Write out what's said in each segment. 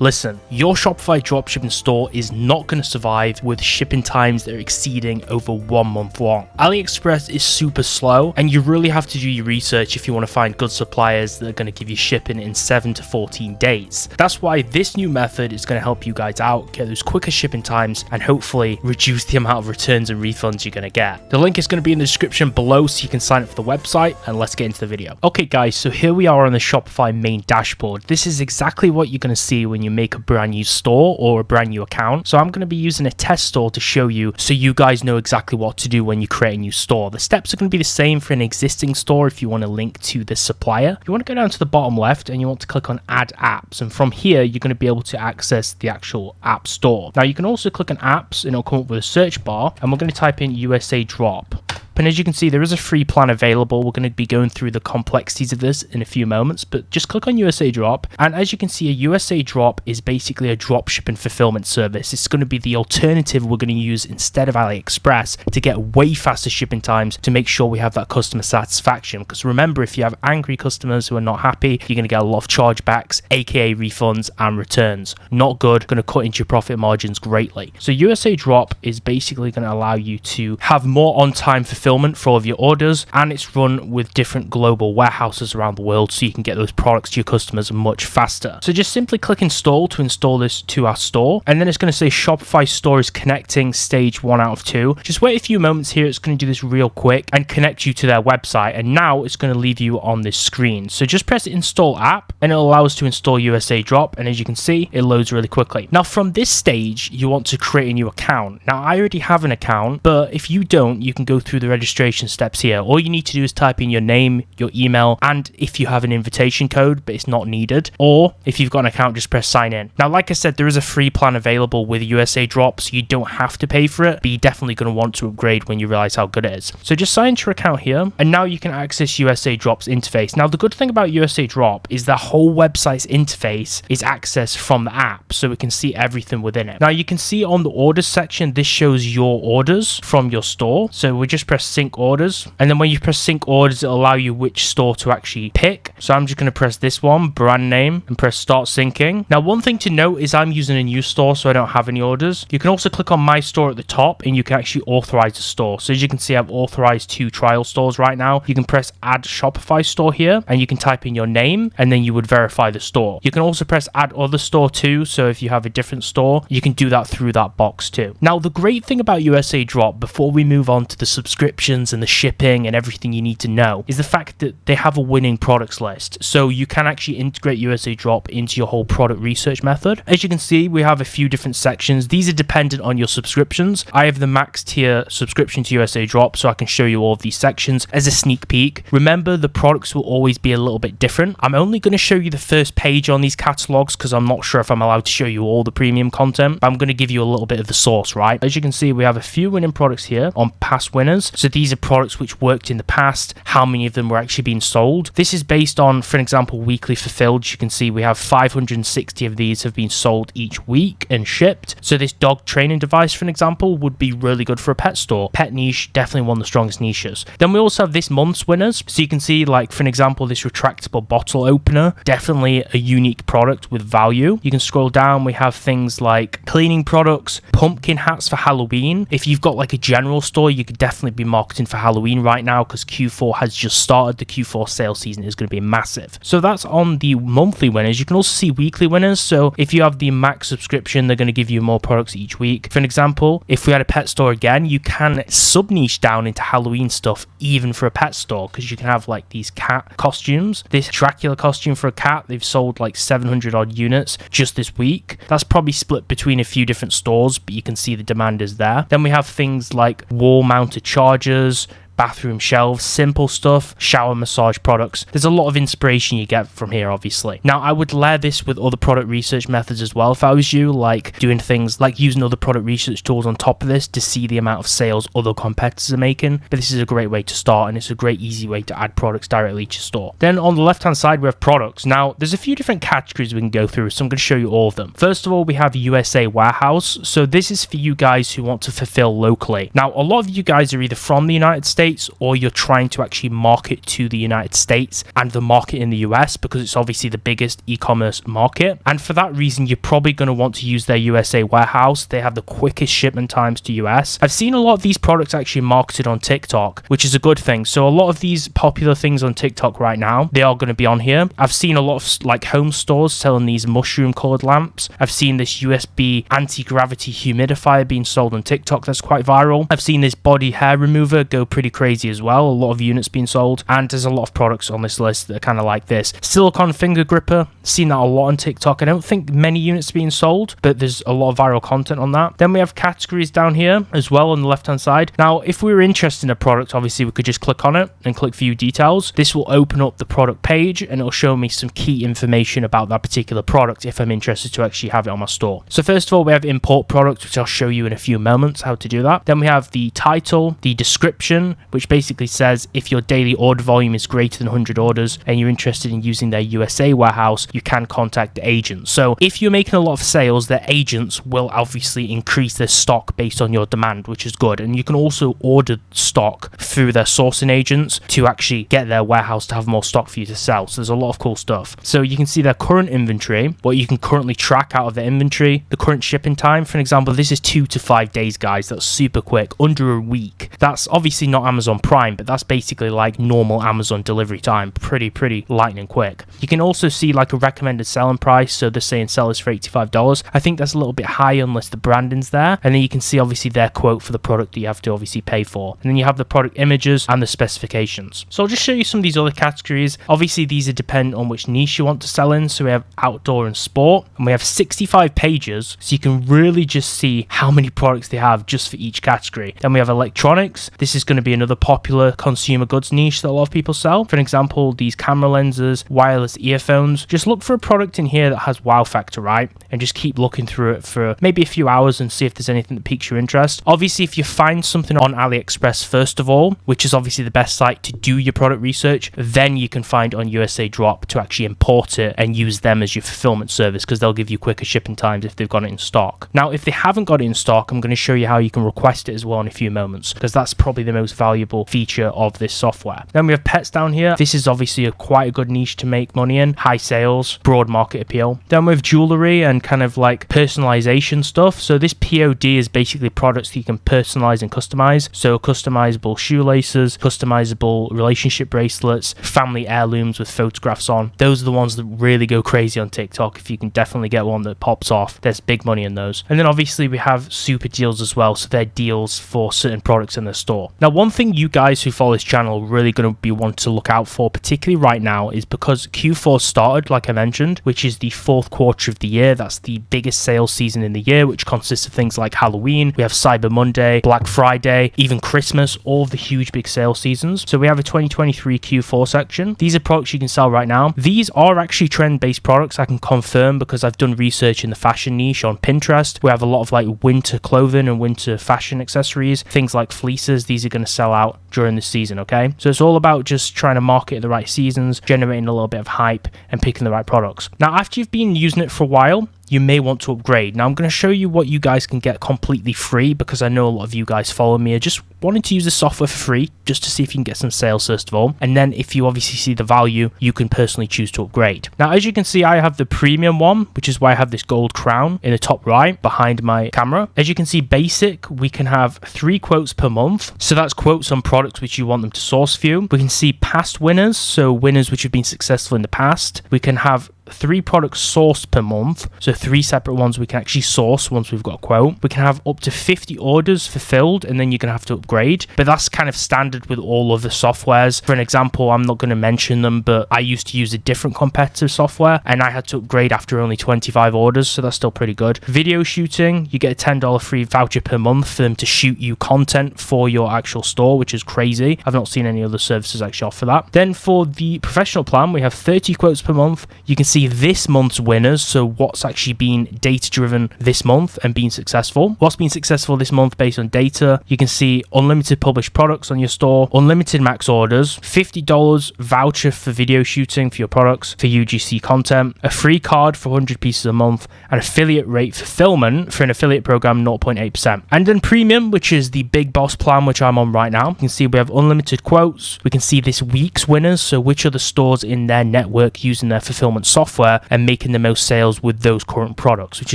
Listen, your Shopify dropshipping store is not going to survive with shipping times that are exceeding over 1 month long. Aliexpress is super slow, and you really have to do your research if you want to find good suppliers that are going to give you shipping in 7 to 14 days. That's why this new method is going to help you guys out, get those quicker shipping times, and hopefully reduce the amount of returns and refunds you're going to get. The link is going to be in the description below so you can sign up for the website, and let's get into the video. Okay guys, so here we are on the Shopify main dashboard. This is exactly what you're going to see when you make a brand new store or a brand new account. So I'm going to be using a test store to show you so you guys know exactly what to do when you create a new store. The steps are going to be the same for an existing store if you want to link to the supplier. You want to go down to the bottom left and you want to click on add apps, and from here you're going to be able to access the actual app store. Now you can also click on apps and it'll come up with a search bar, and we're going to type in USADrop. And as you can see, there is a free plan available. We're going to be going through the complexities of this in a few moments, but just click on USADrop. And as you can see, a USADrop is basically a dropshipping fulfillment service. It's going to be the alternative we're going to use instead of Aliexpress to get way faster shipping times to make sure we have that customer satisfaction. Because remember, if you have angry customers who are not happy, you're going to get a lot of chargebacks, aka refunds and returns. Not good, going to cut into your profit margins greatly. So USADrop is basically going to allow you to have more on-time fulfillment for all of your orders, and it's run with different global warehouses around the world, so you can get those products to your customers much faster. So just simply click install to install this to our store, and then it's going to say Shopify store is connecting stage 1 out of 2. Just wait a few moments here. It's going to do this real quick and connect you to their website, and now it's going to leave you on this screen. So just press install app and it'll allow us to install USADrop, and as you can see, it loads really quickly. Now from this stage you want to create a new account. Now I already have an account, but if you don't, you can go through the registration steps here. All you need to do is type in your name, your email, and if you have an invitation code, but it's not needed, or if you've got an account, just press sign in. Now like I said, there is a free plan available with USADrop, so you don't have to pay for it, but you're definitely going to want to upgrade when you realize how good it is. So just sign into your account here, and now you can access USADrop's interface. Now the good thing about USADrop is the whole website's interface is accessed from the app, so we can see everything within it. Now you can see on the orders section, this shows your orders from your store. So we just press sync orders, and then when you press sync orders, it'll allow you which store to actually pick. So I'm just going to press this one, brand name, and press start syncing. Now one thing to note is I'm using a new store, so I don't have any orders. You can also click on my store at the top and you can actually authorize a store. So as you can see, I've authorized 2 trial stores right now. You can press add Shopify store here, and you can type in your name, and then you would verify the store. You can also press add other store too, so if you have a different store, you can do that through that box too. Now the great thing about USADrop, before we move on to the subscriptions and the shipping and everything you need to know, is the fact that they have a winning products list. So you can actually integrate USADrop into your whole product research method. As you can see, we have a few different sections. These are dependent on your subscriptions. I have the max tier subscription to USADrop, so I can show you all of these sections as a sneak peek. Remember, the products will always be a little bit different. I'm only going to show you the first page on these catalogs because I'm not sure if I'm allowed to show you all the premium content, but I'm going to give you a little bit of the source, right? As you can see, we have a few winning products here on past winners. So these are products which worked in the past, how many of them were actually being sold. This is based on, for example, weekly fulfilled. You can see we have 560 of these have been sold each week and shipped. So this dog training device, for an example, would be really good for a pet store. Pet niche, definitely one of the strongest niches. Then we also have this month's winners. So you can see, like, for an example, this retractable bottle opener, definitely a unique product with value. You can scroll down, we have things like cleaning products, pumpkin hats for Halloween. If you've got like a general store, you could definitely be marketing for Halloween right now because Q4 has just started. The Q4 sales season is going to be massive. So that's on the monthly winners. You can also see weekly winners. So if you have the max subscription, they're going to give you more products each week. For an example, if we had a pet store again, you can sub niche down into Halloween stuff even for a pet store, because you can have like these cat costumes. This Dracula costume for a cat, they've sold like 700 odd units just this week. That's probably split between a few different stores, but you can see the demand is there. Then we have things like wall mounted chargers, bathroom shelves, simple stuff, shower massage products. There's a lot of inspiration you get from here, obviously. Now, I would layer this with other product research methods as well if I was you, like doing things like using other product research tools on top of this to see the amount of sales other competitors are making. But this is a great way to start, and it's a great easy way to add products directly to your store. Then on the left hand side, we have products. Now, there's a few different categories we can go through, so I'm going to show you all of them. First of all, we have USA warehouse. So this is for you guys who want to fulfill locally. Now, a lot of you guys are either from the United States States, or you're trying to actually market to the United States and the market in the US, because it's obviously the biggest e-commerce market. And for that reason, you're probably going to want to use their USA warehouse. They have the quickest shipment times to US. I've seen a lot of these products actually marketed on TikTok, which is a good thing. So a lot of these popular things on TikTok right now, they are going to be on here. I've seen a lot of like home stores selling these mushroom colored lamps. I've seen this USB anti-gravity humidifier being sold on TikTok that's quite viral. I've seen this body hair remover go pretty crazy as well. A lot of units being sold, and there's a lot of products on this list that are kind of like this. Silicone finger gripper, seen that a lot on TikTok. I don't think many units being sold, but there's a lot of viral content on that. Then we have categories down here as well on the left hand side. Now, if we were interested in a product, obviously we could just click on it and click view details. This will open up the product page and it'll show me some key information about that particular product if I'm interested to actually have it on my store. So first of all, we have import product, which I'll show you in a few moments how to do that. Then we have the title, the description, which basically says if your daily order volume is greater than 100 orders and you're interested in using their USA warehouse, you can contact the agent. So if you're making a lot of sales, their agents will obviously increase their stock based on your demand, which is good. And you can also order stock through their sourcing agents to actually get their warehouse to have more stock for you to sell. So there's a lot of cool stuff. So you can see their current inventory, what you can currently track out of their inventory, the current shipping time. For an example, this is 2 to 5 days, guys. That's super quick, under a week. That's obviously not Amazon Prime, but that's basically like normal Amazon delivery time. Pretty lightning quick. You can also see like a recommended selling price. So they're saying sell this for $85. I think that's a little bit high unless the branding's there. And then you can see obviously their quote for the product that you have to obviously pay for. And then you have the product images and the specifications. So I'll just show you some of these other categories. Obviously these are dependent on which niche you want to sell in. So we have outdoor and sport, and we have 65 pages. So you can really just see how many products they have just for each category. Then we have electronics. This is going to be another popular consumer goods niche that a lot of people sell. For example, these camera lenses, wireless earphones. Just look for a product in here that has wow factor, right? And just keep looking through it for maybe a few hours and see if there's anything that piques your interest. Obviously, if you find something on Aliexpress first of all, which is obviously the best site to do your product research, then you can find on USADrop to actually import it and use them as your fulfillment service, because they'll give you quicker shipping times if they've got it in stock. Now, if they haven't got it in stock, I'm going to show you how you can request it as well in a few moments, because that's probably the most valuable feature of this software. Then we have pets down here. This is obviously quite a good niche to make money in. High sales, broad market appeal. Then we have jewelry and kind of like personalization stuff. So this POD is basically products that you can personalize and customize. So customizable shoelaces, customizable relationship bracelets, family heirlooms with photographs on. Those are the ones that really go crazy on TikTok. If you can definitely get one that pops off, there's big money in those. And then obviously we have super deals as well. So they're deals for certain products in the store. Now, one thing you guys who follow this channel are really going to be wanting to look out for, particularly right now, is because Q4 started, like I mentioned, which is the fourth quarter of the year. That's the biggest sales season in the year, which consists of things like Halloween, we have Cyber Monday, Black Friday, even Christmas, all of the huge big sales seasons. So we have a 2023 Q4 section. These are products you can sell right now. These are actually trend-based products, I can confirm, because I've done research in the fashion niche on Pinterest. We have a lot of like winter clothing and winter fashion accessories, things like fleeces. These are going to sell out during the season, okay? So it's all about just trying to market at the right seasons, generating a little bit of hype and picking the right products. Now, after you've been using it for a while, you may want to upgrade. Now, I'm going to show you what you guys can get completely free, because I know a lot of you guys follow me are just wanting to use the software for free just to see if you can get some sales first of all. And then if you obviously see the value, you can personally choose to upgrade. Now, as you can see, I have the premium one, which is why I have this gold crown in the top right behind my camera. As you can see, basic, we can have 3 quotes per month. So that's quotes on products which you want them to source for you. We can see past winners, so winners which have been successful in the past. We can have 3 products sourced per month, so 3 separate ones we can actually source once we've got a quote. We can have up to 50 orders fulfilled, and then you're gonna have to upgrade, but that's kind of standard with all of the softwares. For an example, I'm not going to mention them, but I used to use a different competitive software and I had to upgrade after only 25 orders, so that's still pretty good. Video shooting, you get a $10 free voucher per month for them to shoot you content for your actual store, which is crazy. I've not seen any other services actually offer that. Then for the professional plan, we have 30 quotes per month. You can see see this month's winners, so what's actually been data driven this month and been successful. What's been successful this month based on data, you can see unlimited published products on your store, unlimited max orders, $50 voucher for video shooting for your products for UGC content, a free card for 100 pieces a month, and affiliate rate fulfillment for an affiliate program 0.8%. And then premium, which is the big boss plan, which I'm on right now, you can see we have unlimited quotes. We can see this week's winners, so which are the stores in their network using their fulfillment software and making the most sales with those current products, which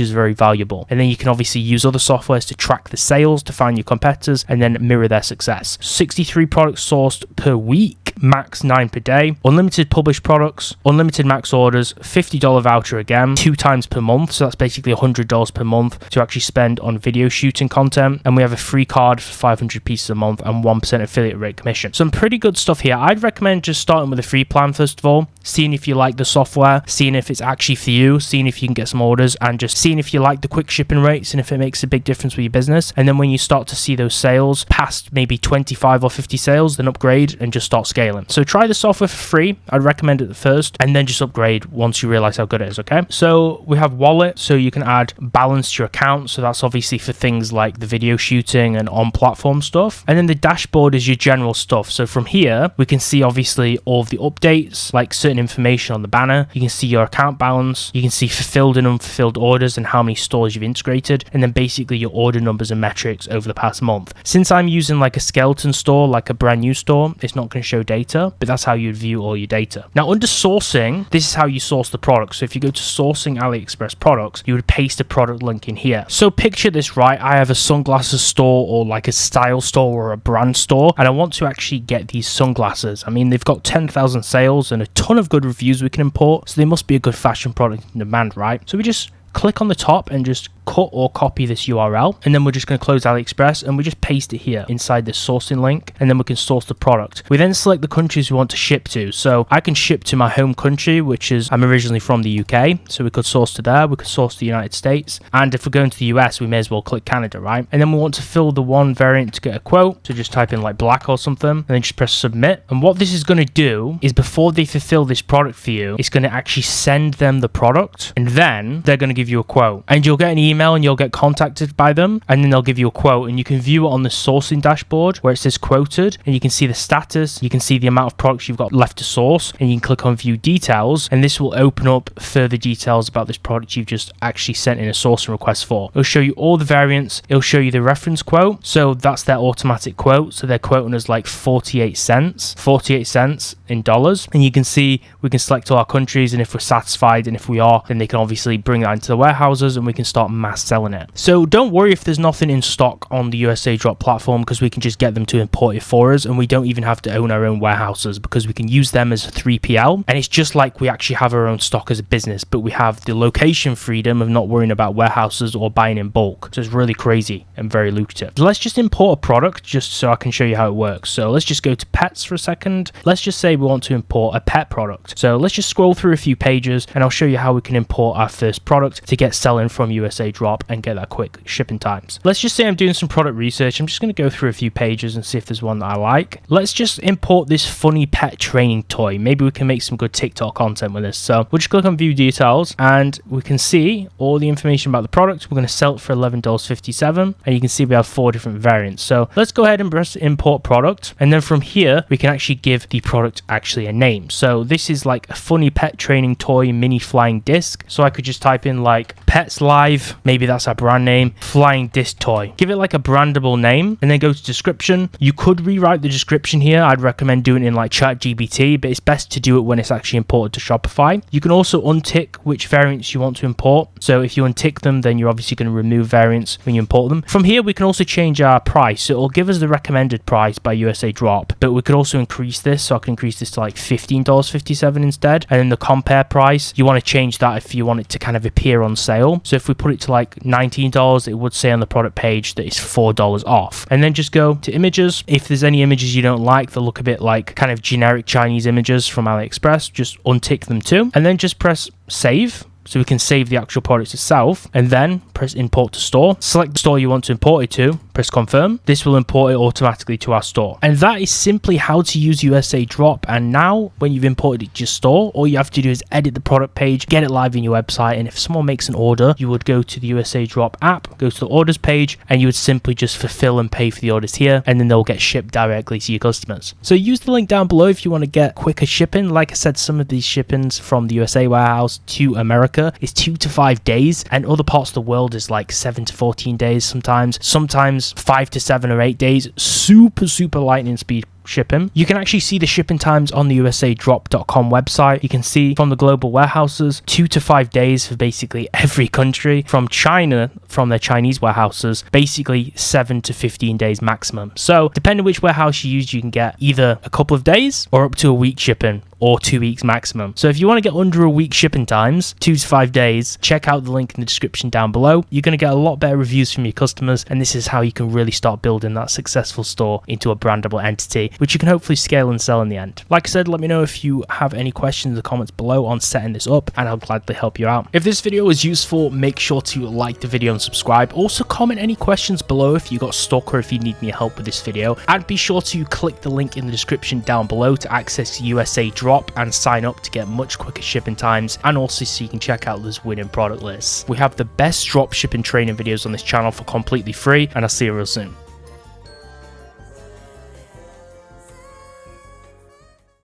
is very valuable. And then you can obviously use other softwares to track the sales, to find your competitors, and then mirror their success. 63 products sourced per week, max 9 per day, unlimited published products, unlimited max orders, $50 voucher again, 2 times per month, so that's basically $100 per month to actually spend on video shooting content, and we have a free card for 500 pieces a month and 1% affiliate rate commission. Some pretty good stuff here. I'd recommend just starting with a free plan first of all, seeing if you like the software, seeing if it's actually for you, seeing if you can get some orders, and just seeing if you like the quick shipping rates and if it makes a big difference with your business. And then when you start to see those sales past maybe 25 or 50 sales, then upgrade and just start scaling. So try the software for free. I'd recommend it first, and then just upgrade once you realize how good it is. Okay, so we have wallet, so you can add balance to your account, so that's obviously for things like the video shooting and on platform stuff. And then the dashboard is your general stuff, so from here we can see obviously all of the updates, like certain information on the banner. You can see your account balance, you can see fulfilled and unfulfilled orders and how many stores you've integrated, and then basically your order numbers and metrics over the past month. Since I'm using like a skeleton store, like a brand new store, it's not going to show data, but that's how you'd view all your data. Now under sourcing, this is how you source the product. So if you go to sourcing AliExpress products, you would paste a product link in here. So picture this, right? I have a sunglasses store or like a style store or a brand store, and I want to actually get these sunglasses. I mean, they've got 10,000 sales and a ton of good reviews we can import, so they must be a good fashion product in demand, right? So we just click on the top and just cut or copy this URL, and then we're just going to close AliExpress and we just paste it here inside this sourcing link, and then we can source the product. We then select the countries we want to ship to. So I can ship to my home country, which is, I'm originally from the UK, so we could source to there, we could source to the United States, and if we're going to the US, we may as well click Canada, right? And then we want to fill the one variant to get a quote, so just type in like black or something, and then just press submit. And what this is going to do is before they fulfill this product for you, it's going to actually send them the product, and then they're going to give you a quote, and you'll get an email and you'll get contacted by them, and then they'll give you a quote, and you can view it on the sourcing dashboard where it says quoted, and you can see the status, you can see the amount of products you've got left to source, and you can click on view details, and this will open up further details about this product you've just actually sent in a sourcing request for. It'll show you all the variants, it'll show you the reference quote, so that's their automatic quote, so they're quoting us like 48 cents in dollars, and you can see we can select all our countries, and if we're satisfied, and if we are, then they can obviously bring that into the warehouses and we can start mass selling it. So don't worry if there's nothing in stock on the USADrop platform, because we can just get them to import it for us, and we don't even have to own our own warehouses because we can use them as a 3PL, and it's just like we actually have our own stock as a business, but we have the location freedom of not worrying about warehouses or buying in bulk. So it's really crazy and very lucrative. So let's just import a product just so I can show you how it works. So let's just go to pets for a second. Let's just say we want to import a pet product. So let's just scroll through a few pages and I'll show you how we can import our first product to get selling from USADrop and get that quick shipping times. Let's just say I'm doing some product research. I'm just going to go through a few pages and see if there's one that I like. Let's just import this funny pet training toy. Maybe we can make some good TikTok content with this. So we'll just click on view details and we can see all the information about the product. We're going to sell it for $11.57, and you can see we have 4 different variants. So let's go ahead and press import product, and then from here we can actually give the product actually a name. So this is like a funny pet training toy mini flying disc. So I could just type in like Pets Live, maybe that's our brand name, flying disc toy. Give it like a brandable name, and then go to description. You could rewrite the description here. I'd recommend doing it in like ChatGPT, but it's best to do it when it's actually imported to Shopify. You can also untick which variants you want to import. So if you untick them, then you're obviously going to remove variants when you import them. From here, we can also change our price. So it'll give us the recommended price by USADrop, but we could also increase this. So I can increase this to like $15.57 instead. And then the compare price, you want to change that if you want it to kind of appear on sale. So if we put it to like $19, it would say on the product page that it's $4 off. And then just go to images. If there's any images you don't like that look a bit like kind of generic Chinese images from AliExpress, just untick them too. And then just press save. So we can save the actual product itself, and then press import to store, select the store you want to import it to, press confirm. This will import it automatically to our store. And that is simply how to use USADrop. And now when you've imported it to your store, all you have to do is edit the product page, get it live in your website, and if someone makes an order, you would go to the USADrop app, go to the orders page, and you would simply just fulfill and pay for the orders here, and then they'll get shipped directly to your customers. So use the link down below if you want to get quicker shipping. Like I said, some of these shippings from the USA warehouse to America is 2 to 5 days, and other parts of the world is like 7 to 14 days sometimes 5 to 7 or 8 days. Super lightning speed shipping. You can actually see the shipping times on the USADrop.com website. You can see from the global warehouses 2 to 5 days for basically every country. From China, from their Chinese warehouses, basically 7 to 15 days maximum. So depending which warehouse you use, you can get either a couple of days or up to a week shipping, or 2 weeks maximum. So if you want to get under a week shipping times, 2 to 5 days, check out the link in the description down below. You're going to get a lot better reviews from your customers, and this is how you can really start building that successful store into a brandable entity, which you can hopefully scale and sell in the end. Like I said, let me know if you have any questions in the comments below on setting this up, and I'll gladly help you out. If this video was useful, make sure to like the video and subscribe. Also comment any questions below if you got stuck or if you need any help with this video, and be sure to click the link in the description down below to access USADrop and sign up to get much quicker shipping times, and also so you can check out those winning product lists. We have the best drop shipping training videos on this channel for completely free, and I'll see you real soon.